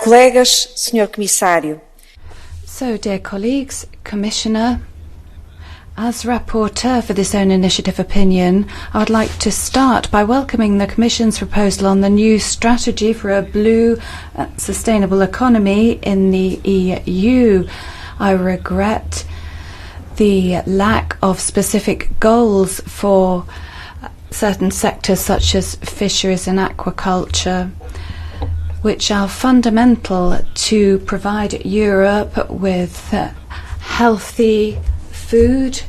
colegas, Senhor Comissário. So, dear colleagues, Commissioner, as rapporteur for this own initiative opinion, I would like to start by welcoming the Commission's proposal on the new strategy for a blue, sustainable economy in the EU. I regret the lack of specific goals for certain sectors such as fisheries and aquaculture, which are fundamental to provide Europe with healthy food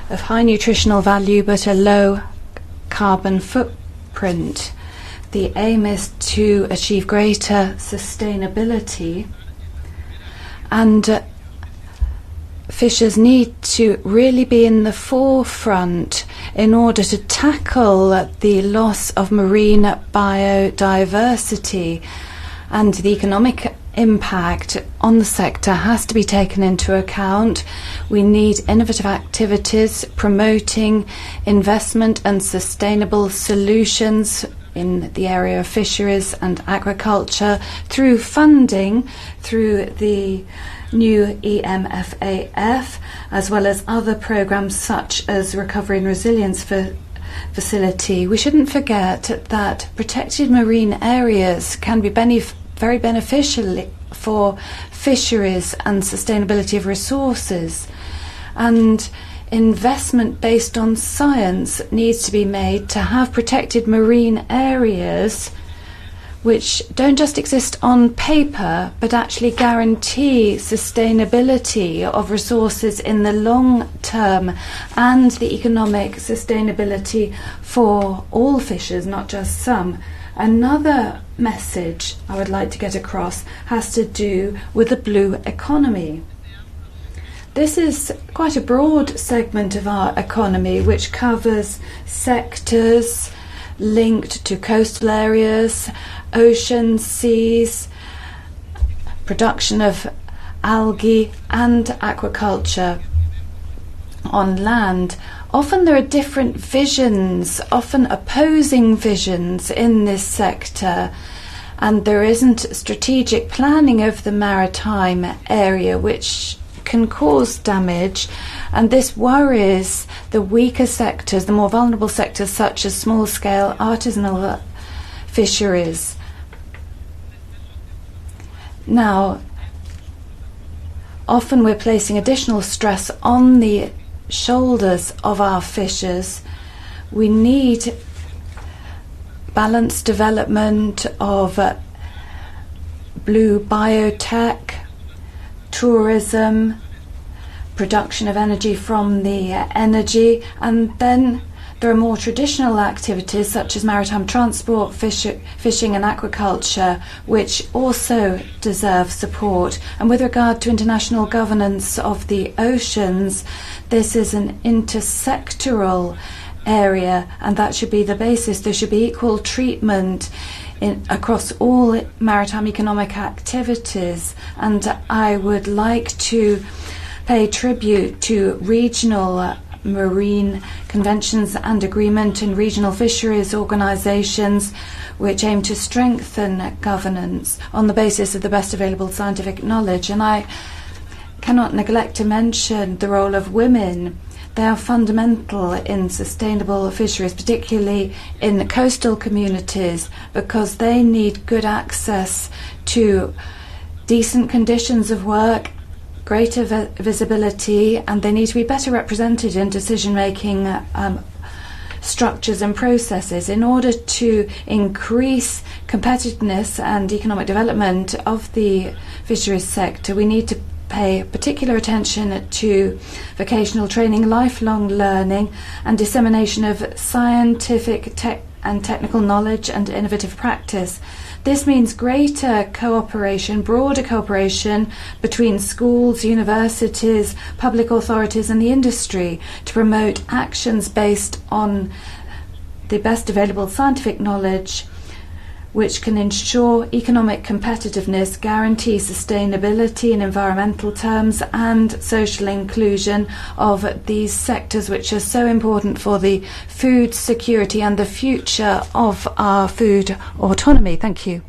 of high nutritional value but a low carbon footprint. The aim is to achieve greater sustainability, and fishers need to really be in the forefront in order to tackle the loss of marine biodiversity, and the economic impact on the sector has to be taken into account. We need innovative activities promoting investment and sustainable solutions in the area of fisheries and aquaculture through funding through the new EMFAF, as well as other programs such as Recovery and Resilience Facility. We shouldn't forget that protected marine areas can be very beneficial for fisheries and sustainability of resources, and investment based on science needs to be made to have protected marine areas which don't just exist on paper but actually guarantee sustainability of resources in the long term and the economic sustainability for all fishers, not just some. Another message I would like to get across has to do with the blue economy. This is quite a broad segment of our economy which covers sectors linked to coastal areas, oceans, seas, production of algae and aquaculture on land. Often there are different visions, often opposing visions in this sector, and there isn't strategic planning of the maritime area, which can cause damage, and this worries the weaker sectors, the more vulnerable sectors such as small-scale artisanal fisheries. Now, often we're placing additional stress on the shoulders of our fishers. We need balanced development of blue biotech, tourism, production of energy from the energy, and then there are more traditional activities such as maritime transport, fishing and aquaculture, which also deserve support. And with regard to international governance of the oceans, this is an intersectoral area, and that should be the basis. There should be equal treatment across all maritime economic activities, and I would like to pay tribute to regional marine conventions and agreement and regional fisheries organisations which aim to strengthen governance on the basis of the best available scientific knowledge. And I cannot neglect to mention the role of women. They are fundamental in sustainable fisheries, particularly in the coastal communities, because they need good access to decent conditions of work, greater visibility, and they need to be better represented in decision-making structures and processes. In order to increase competitiveness and economic development of the fisheries sector, we need to pay particular attention to vocational training, lifelong learning, and dissemination of scientific and technical knowledge and innovative practice. This means greater cooperation, broader cooperation between schools, universities, public authorities and the industry to promote actions based on the best available scientific knowledge, which can ensure economic competitiveness, guarantee sustainability in environmental terms and social inclusion of these sectors which are so important for the food security and the future of our food autonomy. Thank you.